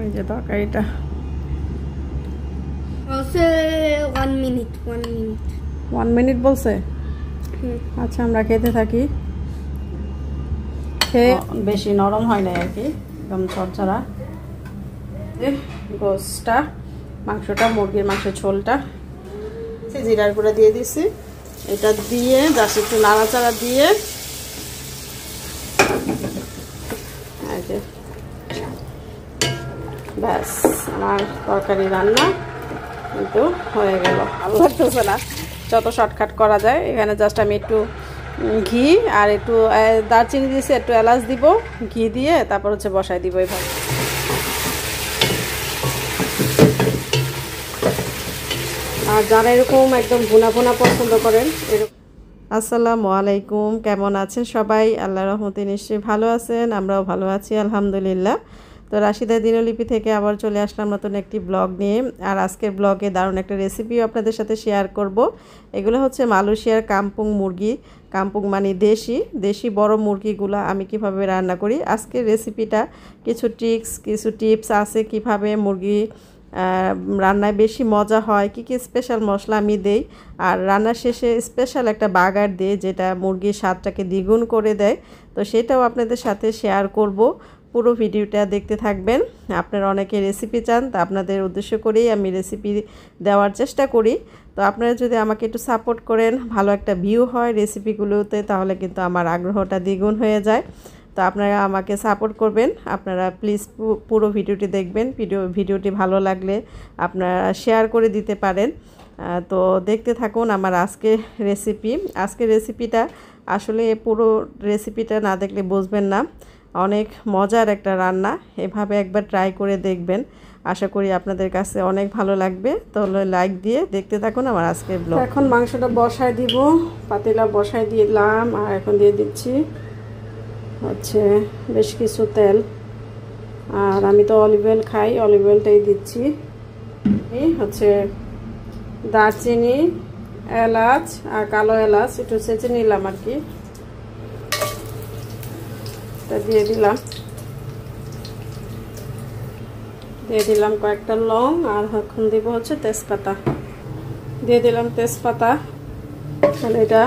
আর এই যে তরকারিটা 1 minute 1 মিনিট বলছে। আচ্ছা আমরা খেতে থাকি। বেশি নরম হয় না আর কি, একদম চরচরা। গোশটা, মাংসটা, মুরগির মাংসের ঝোলটা জিরার গুঁড়া দিয়ে দিছি। এটা দিয়ে জাস্ট একটু নাড়াচাড়া দিয়ে ব্যাস আমার তরকারি রান্না কিন্তু হয়ে গেল। ভালো লাগতেছে না, যত শর্টকাট করা যায়। এখানে জাস্ট আমি একটু ঘি আর একটু দারচিনি দিয়েছি, একটু এলাচ দিব, ঘি দিয়ে তারপর হচ্ছে বসাই দিব এইভাবে। আর যারা এরকম একদম ভুনা ভুনা পছন্দ করেন এরকম। আসসালামু আলাইকুম, কেমন আছেন সবাই? আল্লাহর রহমতে নিশ্চয়ই ভালো আছেন, আমরাও ভালো আছি আলহামদুলিল্লাহ। তো রাশিদা দিনলিপি থেকে আবার চলে আসলাম নতুন একটি ব্লগ নিয়ে। আর আজকের ব্লগে দারুণ একটা রেসিপিও আপনাদের সাথে শেয়ার করব। এগুলো হচ্ছে মালয়েশিয়ার কাম্পুং মুরগি। কাম্পুং মানে দেশি বড় মুরগিগুলো আমি কিভাবে রান্না করি। আজকের রেসিপিটা কিছু ট্রিক্স, কিছু টিপস আছে কিভাবে মুরগি রান্নায় বেশি মজা হয়, কি কি স্পেশাল মশলা আমি দেই, আর রান্নার শেষে স্পেশাল একটা বাগার দিই যেটা মুরগির স্বাদটাকে দ্বিগুণ করে দেয়। তো সেটাও আপনাদের সাথে শেয়ার করব। পুরো ভিডিওটা দেখতে থাকবেন। আপনারা অনেকে রেসিপি চান, তা আপনাদের উদ্দেশ্য করেই আমি রেসিপি দেওয়ার চেষ্টা করি। তো আপনারা যদি আমাকে একটু সাপোর্ট করেন, ভালো একটা ভিউ হয় রেসিপিগুলোতে, তাহলে কিন্তু আমার আগ্রহটা দ্বিগুণ হয়ে যায়। তো আপনারা আমাকে সাপোর্ট করবেন। আপনারা প্লিজ পুরো ভিডিওটি দেখবেন। ভিডিওটি ভালো লাগলে আপনারা শেয়ার করে দিতে পারেন। তো দেখতে থাকুন আমার আজকের রেসিপিটা। আসলে পুরো রেসিপিটা না দেখলে বুঝবেন না। অনেক মজার একটা রান্না, এভাবে একবার ট্রাই করে দেখবেন। আশা করি আপনাদের কাছে অনেক ভালো লাগবে। তাহলে লাইক দিয়ে দেখতে থাকুন আমার আজকের ব্লগ। এখন মাংসটা বসায় দিব, পাতিলা বসায় দিলাম। আর এখন দিয়ে দিচ্ছি হচ্ছে বেশ কিছু তেল। আর আমি তো অলিভ অয়েল খাই, অলিভ অয়েলটাই দিচ্ছি। এই হচ্ছে দারচিনি, এলাচ আর কালো এলাচ একটু ছেঁচে নিলাম আর কি, দিয়ে দিলাম কয়েকটা লং। আর এখন দিব হচ্ছে তেজপাতা, দিয়ে দিলাম তেজপাতা। তাহলে এটা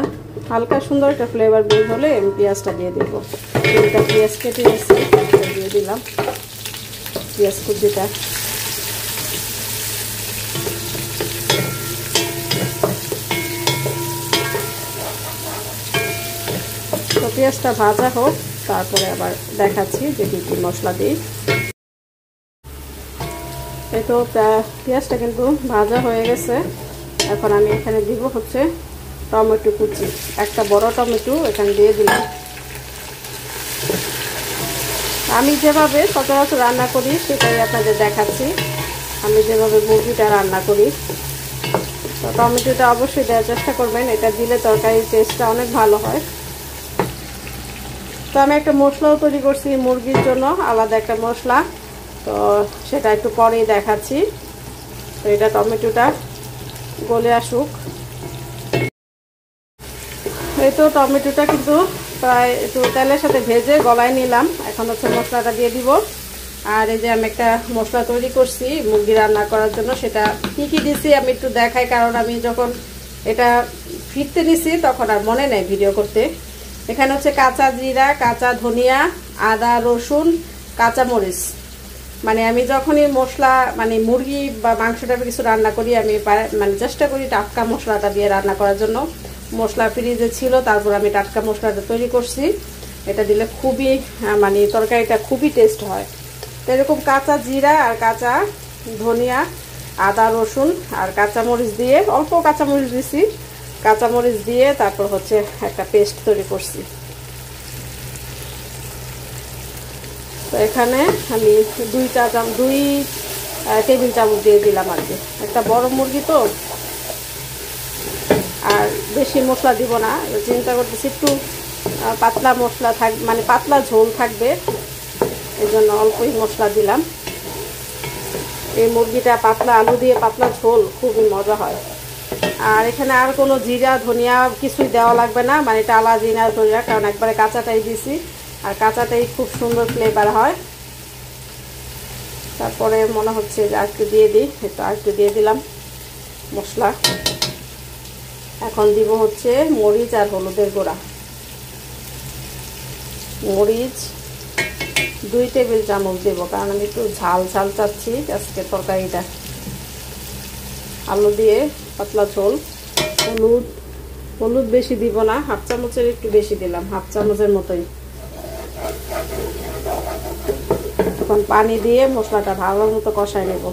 হালকা সুন্দর একটা ফ্লেভার বের হলে আমি পেঁয়াজটা দিয়ে দেবো। এটা পেঁয়াজ কেটে নিয়েছি, দিয়ে দিলাম পেঁয়াজ কুচিটা। তো পেঁয়াজটা ভাজা হোক, তারপরে আবার দেখাচ্ছি যে কী কী মশলা দিই। এই তো পেঁয়াজটা কিন্তু ভাজা হয়ে গেছে। এখন আমি এখানে দিব হচ্ছে টমেটো কুচি, একটা বড় টমেটো এখানে দিয়ে দিলাম। আমি যেভাবে সচরাচর রান্না করি সেটাই আপনাদের দেখাচ্ছি, আমি যেভাবে মুরগিটা রান্না করি। তো টমেটোটা অবশ্যই দেওয়ার চেষ্টা করবেন, এটা দিলে তরকারির টেস্টটা অনেক ভালো হয়। তো আমি একটা মশলাও তৈরি করছি মুরগির জন্য, আলাদা একটা মশলা, তো সেটা একটু পরেই দেখাচ্ছি। তো এটা টমেটোটা গলে আসুক। এই তো টমেটোটা কিন্তু প্রায় একটু তেলের সাথে ভেজে গলায় নিলাম। এখন হচ্ছে মশলাটা দিয়ে দিব। আর এই যে আমি একটা মশলা তৈরি করছি মুরগি রান্না করার জন্য, সেটা কি কি দিছি আমি একটু দেখাই, কারণ আমি যখন এটা ফিরতে নিছি তখন আর মনে নেই ভিডিও করতে। এখানে হচ্ছে কাঁচা জিরা, কাঁচা ধনিয়া, আদা, রসুন, কাঁচা মরিচ। মানে আমি যখনই মশলা মানে মুরগি বা মাংসটা কিছু রান্না করি, আমি মানে চেষ্টা করি টাটকা মশলাটা দিয়ে রান্না করার জন্য। মশলা ফ্রিজে ছিল, তারপর আমি টাটকা মশলাটা তৈরি করছি। এটা দিলে খুবই মানে তরকারিটা খুবই টেস্ট হয়। তো এরকম কাঁচা জিরা আর কাঁচা ধনিয়া, আদা, রসুন আর কাঁচামরিচ দিয়ে, অল্প কাঁচামরিচ দিছি, কাঁচামরিচ দিয়ে তারপর হচ্ছে একটা পেস্ট তৈরি করছি। তো এখানে আমি 2 টেবিল চামচ দিয়ে দিলাম আর কি। একটা বড় মুরগি তো, আর বেশি মশলা দিব না, চিন্তা করতেছি একটু পাতলা মশলা মানে পাতলা ঝোল থাকবে, এই জন্য অল্পই মশলা দিলাম। এই মুরগিটা পাতলা আলু দিয়ে পাতলা ঝোল খুবই মজা হয়। আর এখানে আর কোনো জিরা ধনিয়া কিছুই দেওয়া লাগবে না, মানে টালা জিরা ধনিয়া, কারণ একবারে কাঁচাটাই দিছি, আর কাঁচাটাই খুব সুন্দর ফ্লেভার হয়। তো তারপরে মনে হচ্ছে যে আরেকটু দিয়ে দিই, একটু আরেকটু দিয়ে দিলাম মশলা। এখন দিব হচ্ছে মরিচ আর হলুদের গুঁড়া। মরিচ 2 টেবিল চামচ দেব, কারণ আমি একটু ঝাল ঝাল চাচ্ছি আজকে তরকারিটা। আলু দিয়ে পাতলা ঝোল। হলুদ বেশি দিব না, হাফ চামচের একটু বেশি দিলাম, হাফ চামচের মতোই। এখন পানি দিয়ে মশলাটা ভালো মতো কষায় নেব।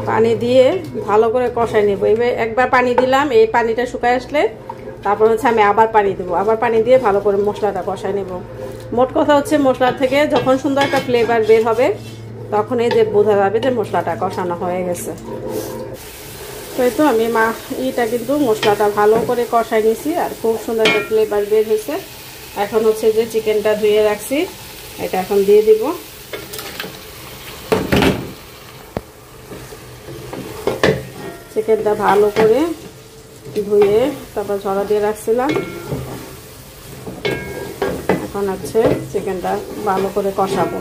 পানি দিয়ে ভালো করে কষাই নেব। এবার একবার পানি দিলাম, এই পানিটা শুকায় আসলে তারপর হচ্ছে আমি আবার পানি দেবো। আবার পানি দিয়ে ভালো করে মশলাটা কষাই নেব। মোট কথা হচ্ছে মশলা থেকে যখন সুন্দর একটা ফ্লেভার বের হবে তখন এই যে বোঝা যাবে যে মশলাটা কষানো হয়ে গেছে। তো এই তো আমি এটা কিন্তু মশলাটা ভালো করে কষাই নিয়েছি আর খুব সুন্দর একটা ফ্লেভার বের হয়েছে। এখন হচ্ছে যে চিকেনটা ধুয়ে রাখছি, এটা এখন দিয়ে দিব। চিকেনটা ভালো করে ধুয়ে তারপর ঝরা দিয়ে রাখছিলাম। এখন হচ্ছে চিকেনটা ভালো করে কষাবো।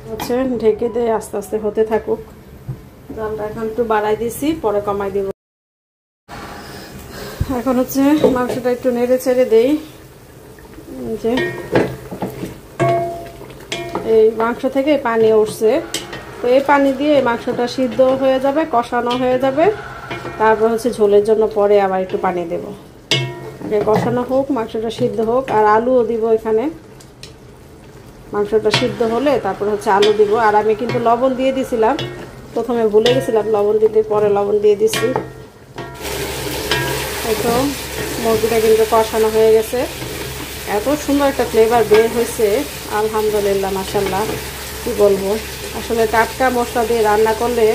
হচ্ছে ঢেকে দিয়ে আস্তে আস্তে হতে থাকুক। জালটা এখন একটু বাড়াই দিছি, পরে কমাই দিব। এখন হচ্ছে মাংসটা একটু নেড়ে ছেড়ে দেই। যে এই মাংস থেকে পানি উঠছে, তো এই পানি দিয়ে মাংসটা সিদ্ধ হয়ে যাবে, কষানো হয়ে যাবে। তারপর হচ্ছে ঝোলের জন্য পরে আবার একটু পানি দেব। আগে কষানো হোক, মাংসটা সিদ্ধ হোক, আর আলুও দিব এখানে। মাংসটা সিদ্ধ হলে তারপর হচ্ছে আলু দিব। আর আমি কিন্তু লবণ দিয়ে দিছিলাম, প্রথমে ভুলে গেছিলাম লবণ দিতে, পরে লবণ দিয়ে দিছি। এই তো মুরগিটা কিন্তু কষানো হয়ে গেছে। এত সুন্দর একটা ফ্লেভার বের হয়েছে, আলহামদুলিল্লাহ, মাশাআল্লাহ। কি বলবো, আসলে টাটকা মশলা দিয়ে রান্না করলে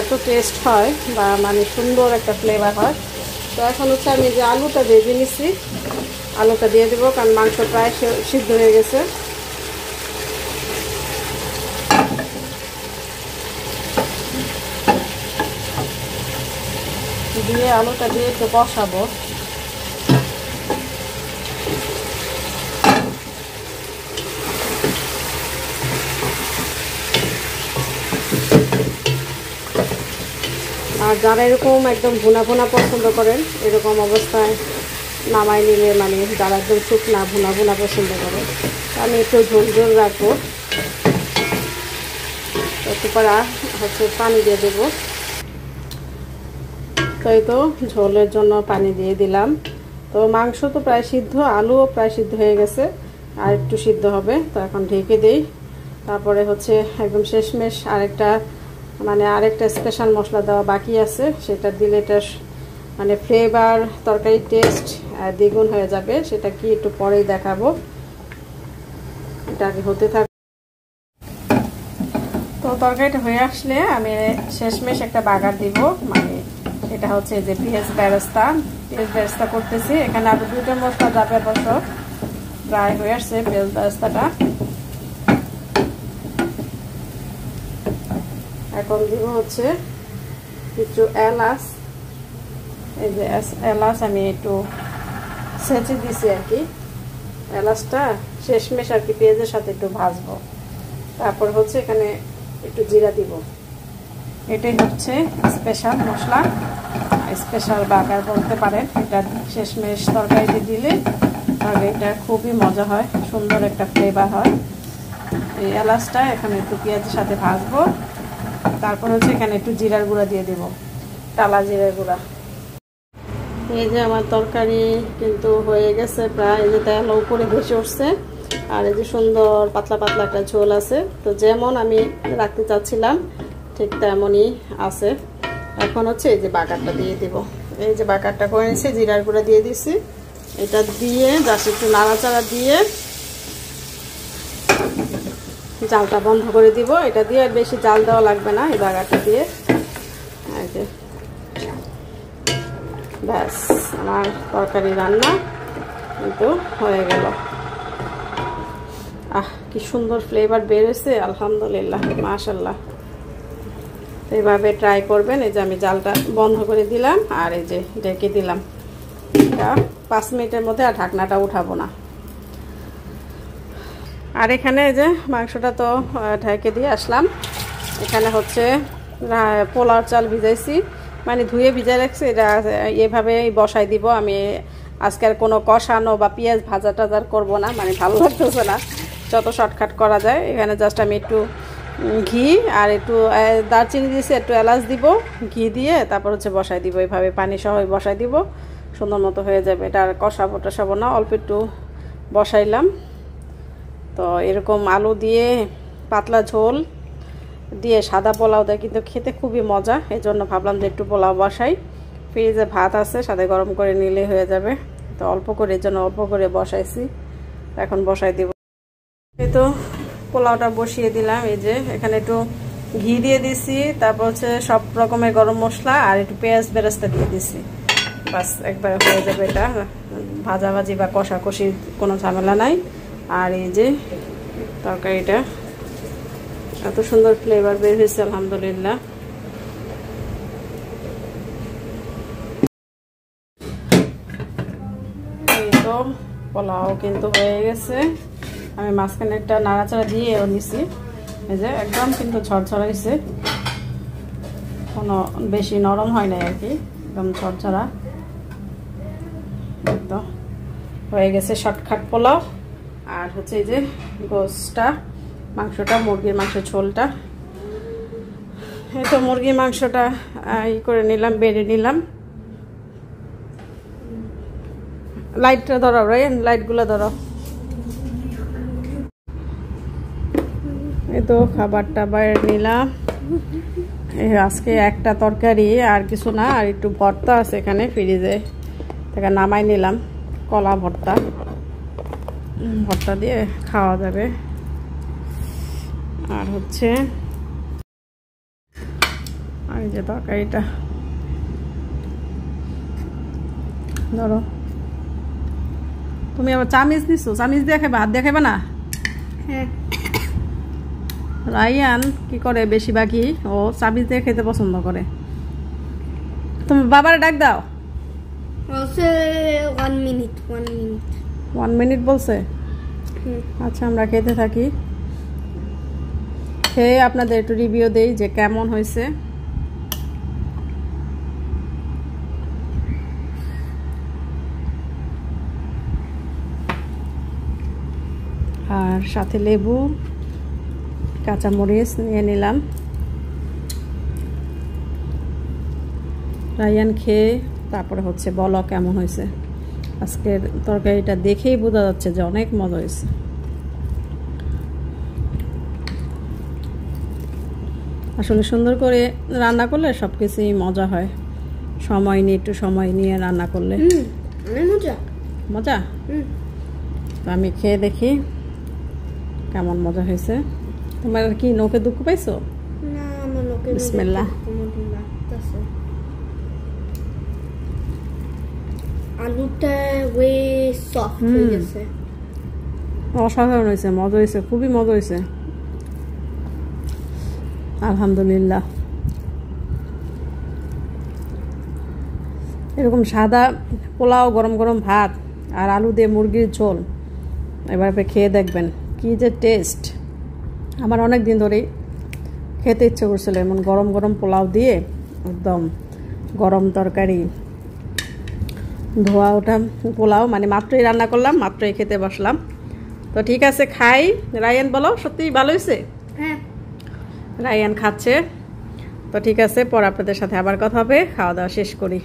এত টেস্ট হয় বা মানে সুন্দর একটা ফ্লেভার হয়। তো এখন হচ্ছে আমি যে আলুটা ভেজে নিচ্ছি, আলুটা দিয়ে দেবো, কারণ মাংস প্রায় সিদ্ধ হয়ে গেছে। দিয়ে আলুটা দিয়ে একটু কষাবো। আর যারা এরকম একদম ভুনা ভুনা পছন্দ করেন, এরকম অবস্থায় নামাই নিলে, মানে যারা একদম শুকনা ভুনা ভুনা পছন্দ করেন, আমি একটু ঝোল ঝোল রাখবো। একটু পরে হচ্ছে পানি দিয়ে দেবো। তাই তো ঝোলের জন্য পানি দিয়ে দিলাম। তো মাংস তো প্রায় সিদ্ধ, আলুও প্রায় সিদ্ধ হয়ে গেছে, আর একটু সিদ্ধ হবে। তো এখন ঢেকে দেই। তারপরে হচ্ছে একদম শেষমেশ আরেকটা স্পেশাল মশলা দেওয়া বাকি আছে, সেটা দিলে এটা মানে ফ্লেভার, তরকারির টেস্ট দ্বিগুণ হয়ে যাবে। সেটা কি একটু পরেই দেখাবো, এটা আগে হতে থাক। তো তরকারিটা হয়ে আসলে আমি শেষমেশ একটা বাগার দিব, মানে এটা হচ্ছে যে পেঁয়াজ বেরেস্তা করতেছি। এখানে আরো 2টা মশলা যাবে, অবশ্য প্রায় হয়ে আসছে পেঁয়াজ বেরেস্তাটা। এখন দিব হচ্ছে কিছু এলাচ। এই যে এলাচ আমি একটু ছেঁচে দিছি আর কি। এলাচটা শেষমেশ আর কি পেঁয়াজের সাথে একটু ভাজবো। তারপর হচ্ছে এখানে একটু জিরা দিব। এটাই হচ্ছে স্পেশাল মশলা, স্পেশাল বাগার বলতে পারেন। এটা শেষমেশ তরকারিতে দিলে তরকারিটা খুবই মজা হয়, সুন্দর একটা ফ্লেভার হয়। এই এলাচটা এখানে একটু পেঁয়াজের সাথে ভাজবো। তারপর হচ্ছে এখানে একটু জিরার গুঁড়া দিয়ে দেবো, টালা জিরার গুঁড়া। এই যে আমার তরকারি কিন্তু হয়ে গেছে প্রায়। এই যে তেল উপরে ভেসে উঠছে, আর এই যে সুন্দর পাতলা পাতলা একটা ঝোল আছে। তো যেমন আমি রাখতে চাচ্ছিলাম ঠিক তেমনই আছে। এখন হচ্ছে এই যে বাগারটা দিয়ে দিব। এই যে বাগারটা করে নিয়েছি, জিরার গুঁড়া দিয়ে দিছি। এটা দিয়ে জাস্ট একটু নাড়াচাড়া দিয়ে জালটা বন্ধ করে দিব। এটা দিয়ে আর বেশি জাল দেওয়া লাগবে না, এই বাগারটা দিয়ে। এই যে ব্যাস, আমার তরকারি রান্না কিন্তু হয়ে গেল। কি সুন্দর ফ্লেভার বের হয়েছে, আলহামদুলিল্লাহ, মাশাআল্লাহ। তো এইভাবে ট্রাই করবেন। এই যে আমি জালটা বন্ধ করে দিলাম আর এই যে ঢেকে দিলাম। এটা 5 মিনিটের মধ্যে আর ঢাকনাটা উঠাবো না। আর এখানে এই যে মাংসটা তো ঢেকে দিয়ে আসলাম। এখানে হচ্ছে পোলার চাল ভিজাইছি, মানে ধুয়ে ভিজাই রাখছি। এটা এভাবেই বসাই দিব আমি। আজকে আর কোনো কষানো বা পেঁয়াজ ভাজা টাজার করবো না, মানে ভালো লাগতেছে না, যত শর্টকাট করা যায়। এখানে জাস্ট আমি একটু ঘি আর একটু দারচিনি দিয়েছি, একটু এলাচ দিব, ঘি দিয়ে তারপর হচ্ছে বসাই দিব। এইভাবে পানি সহ বসাই দিব, সুন্দর মতো হয়ে যাবে। এটা আর কষাবো টসাবো না, অল্প একটু বসাইলাম। তো এরকম আলু দিয়ে পাতলা ঝোল দিয়ে সাদা পোলাও দেয় কিন্তু খেতে খুবই মজা। এই জন্য ভাবলাম যে একটু পোলাও বসাই। ফ্রিজে ভাত আছে, সাথে গরম করে নিলে হয়ে যাবে। তো অল্প করে, এর জন্য অল্প করে বসাইছি, এখন বসাই দিব। এই তো পোলাওটা বসিয়ে দিলাম। এই যে এখানে একটু ঘি দিয়ে দিছি, তারপর হচ্ছে সব রকমের গরম মশলা আর একটু পেঁয়াজ বেরেস্তা দিয়ে দিছি। বাস একবারে হয়ে যাবে। এটা ভাজাভাজি বা কষাকষির কোনো ঝামেলা নাই। আর এই যে তরকারিটা এত সুন্দর ফ্লেভার বের হয়েছে, আলহামদুলিল্লাহ। এই তো পোলাও কিন্তু হয়ে গেছে। আমি মাঝখানে একটা নাড়াচাড়া দিয়েও নিছি। এই যে একদম কিন্তু ঝরঝরা হয়েছে, কোনো বেশি নরম হয় নাই আর কি, একদম ঝরঝরা। তো হয়ে গেছে শর্টকাট পোলাও। আর হচ্ছে এই যে গোশটা, মাংসটা, মুরগির মাংসের ঝোলটা। এই তো মুরগির মাংসটা করে নিলাম, বেড়ে নিলাম। লাইটটা ধরো রায়ন, লাইটগুলো ধরো। এই তো খাবারটা বাইরে নিলাম। আজকে একটা তরকারি আর কিছু না, আর একটু ভর্তা আছে এখানে ফ্রিজে থেকে নামাই নিলাম। কলা ভর্তা, ভর্তা দিয়ে খাওয়া যাবে। আর হচ্ছে আর যে তরকারিটা ধরো। তুমি আবার চামিচ নিছো, চামিচ দিয়ে খাবে, হাত দিয়ে খাবে না? হ্যাঁ। রায়ান কি করে বেশিরভাগই, ও চামিচ দিয়ে খেতে পছন্দ করে। তুমি বাবার ডাক দাও। 1 মিনিট। 1 মিনিট বলছে। আচ্ছা, আমরা খেতে থাকি, খেয়ে আপনাদের একটু রিভিউ দেই যে কেমন হয়েছে। আর সাথে লেবু, কাঁচামরিচ নিয়ে নিলাম। রায়ান খেয়ে তারপরে হচ্ছে বলো কেমন হয়েছে। আজকের তরকারিটা দেখেই বোঝা যাচ্ছে যে অনেক মজা হয়েছে। আসলে সুন্দর করে রান্না করলে সব কিছুই মজা হয়, সময় নিয়ে, একটু সময় নিয়ে রান্না করলে মজা মজা। তো আমি খেয়ে দেখি কেমন মজা হয়েছে। তোমার কি নখে দুঃখ পাইছো? না, আমার নখে বিসমিল্লাহ। আলুটা ওয়ে সফট হয়ে গেছে। অসাধারণ হয়েছে, মজা হয়েছে, খুবই মজা হয়েছে, আলহামদুলিল্লাহ। এরকম সাদা পোলাও, গরম গরম ভাত আর আলু দিয়ে মুরগির ঝোল এবার খেয়ে দেখবেন কি যে টেস্ট। আমার অনেক দিন ধরেই খেতে ইচ্ছে করছিল এমন গরম গরম পোলাও দিয়ে, একদম গরম তরকারি, ধোয়া ওঠা পোলাও, মানে মাত্রই রান্না করলাম, মাত্রই খেতে বসলাম। তো ঠিক আছে, খাই। রায়ান বলো, সত্যিই ভালো হয়েছে? হ্যাঁ, রায়ান খাচ্ছে। তো ঠিক আছে, পর আপনাদের সাথে আবার কথা হবে, খাওয়া দাওয়া শেষ করি।